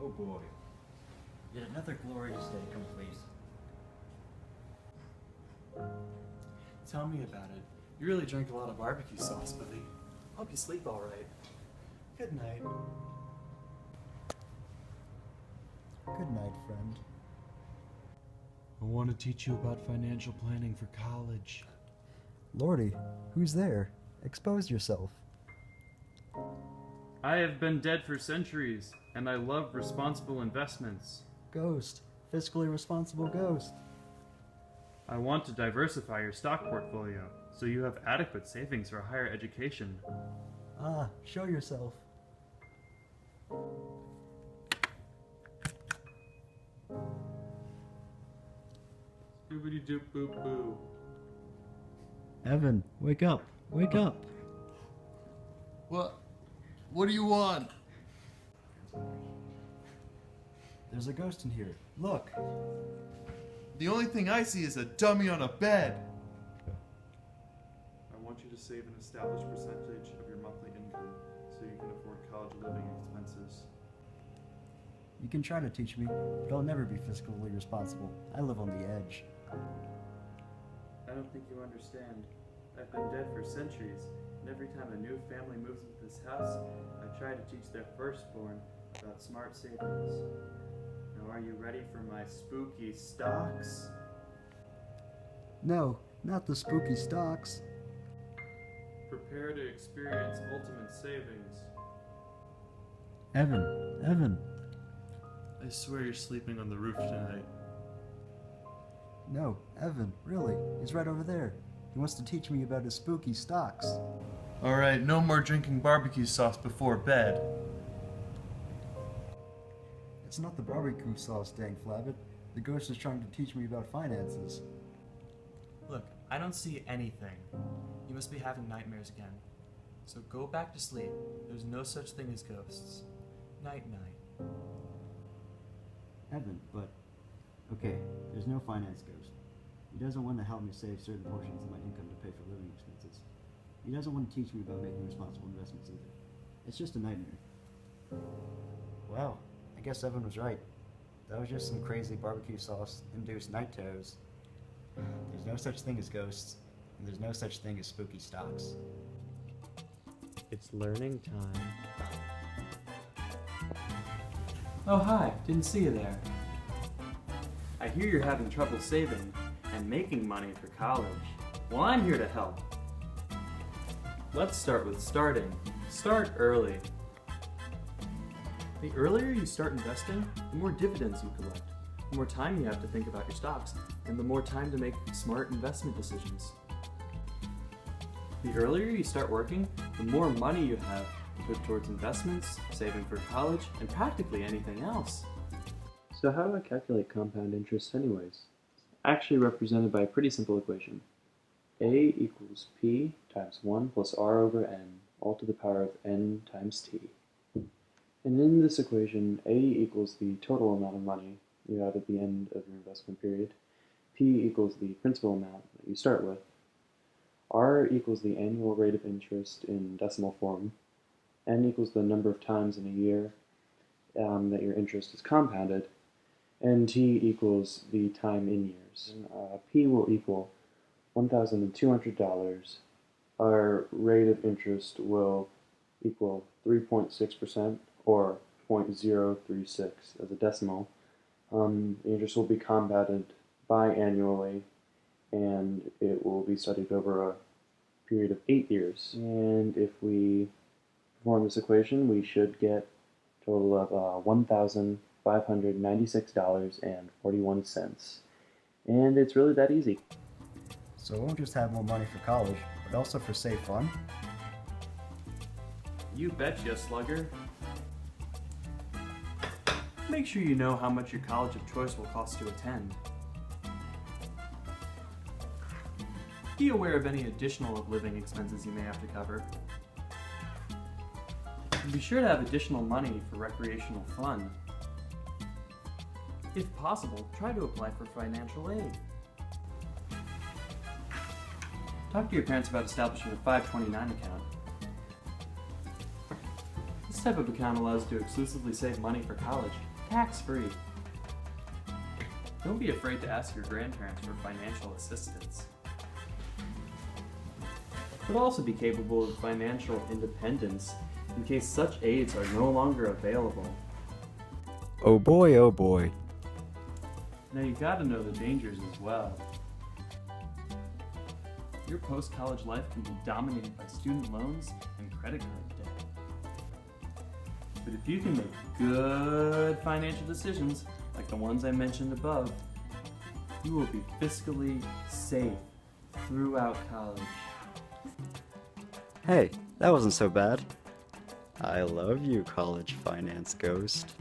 Oh boy. Yet another glorious day complete. Tell me about it. You really drank a lot of barbecue sauce, buddy. Hope you sleep all right. Good night. Good night, friend. I want to teach you about financial planning for college. Lordy, who's there? Expose yourself. I have been dead for centuries, and I love responsible investments. Ghost. Fiscally responsible ghost. I want to diversify your stock portfolio so you have adequate savings for higher education. Ah, show yourself. Doobity doop boop boo. Evan, wake up. Wake up. What do you want? There's a ghost in here. Look. The only thing I see is a dummy on a bed. I want you to save an established percentage of your monthly income so you can afford college living expenses. You can try to teach me, but I'll never be fiscally responsible. I live on the edge. I don't think you understand. I've been dead for centuries, and every time a new family moves into this house, I try to teach their firstborn about smart savings. Now, are you ready for my spooky stocks? No, not the spooky stocks. Prepare to experience ultimate savings. Evan. I swear you're sleeping on the roof tonight. No, Evan, really. He's right over there. He wants to teach me about his spooky stocks. Alright, no more drinking barbecue sauce before bed. It's not the barbecue sauce, dang flabbit. The ghost is trying to teach me about finances. Look, I don't see anything. You must be having nightmares again. So go back to sleep. There's no such thing as ghosts. Night night. Evan, but... Okay, there's no finance ghost. He doesn't want to help me save certain portions of my income to pay for living expenses. He doesn't want to teach me about making responsible investments either. It's just a nightmare. Well, I guess Evan was right. That was just some crazy barbecue sauce-induced night terrors. There's no such thing as ghosts, and there's no such thing as spooky stocks. It's learning time. Oh, hi. Didn't see you there. I hear you're having trouble saving and making money for college. Well, I'm here to help. Let's start with starting. Start early. The earlier you start investing, the more dividends you collect, the more time you have to think about your stocks, and the more time to make smart investment decisions. The earlier you start working, the more money you have to put towards investments, saving for college, and practically anything else. So how do I calculate compound interest anyways? Actually represented by a pretty simple equation. A equals P times 1 plus R over N, all to the power of N times T. And in this equation, A equals the total amount of money you have at the end of your investment period. P equals the principal amount that you start with. R equals the annual rate of interest in decimal form. N equals the number of times in a year that your interest is compounded. And T equals the time in years. P will equal $1,200. Our rate of interest will equal 3.6% or 0.036 as a decimal. The interest will be compounded biannually, and it will be studied over a period of 8 years. And if we perform this equation, we should get a total of $1,596.41. And it's really that easy. So I won't just have more money for college, but also for safe fun? You betcha, slugger. Make sure you know how much your college of choice will cost to attend. Be aware of any additional living expenses you may have to cover. And be sure to have additional money for recreational fun. If possible, try to apply for financial aid. Talk to your parents about establishing a 529 account. This type of account allows you to exclusively save money for college tax-free. Don't be afraid to ask your grandparents for financial assistance. But also be capable of financial independence in case such aids are no longer available. Oh boy, oh boy. Now you gotta know the dangers as well. Your post-college life can be dominated by student loans and credit card debt. But if you can make good financial decisions, like the ones I mentioned above, you will be fiscally safe throughout college. Hey, that wasn't so bad. I love you, college finance ghost.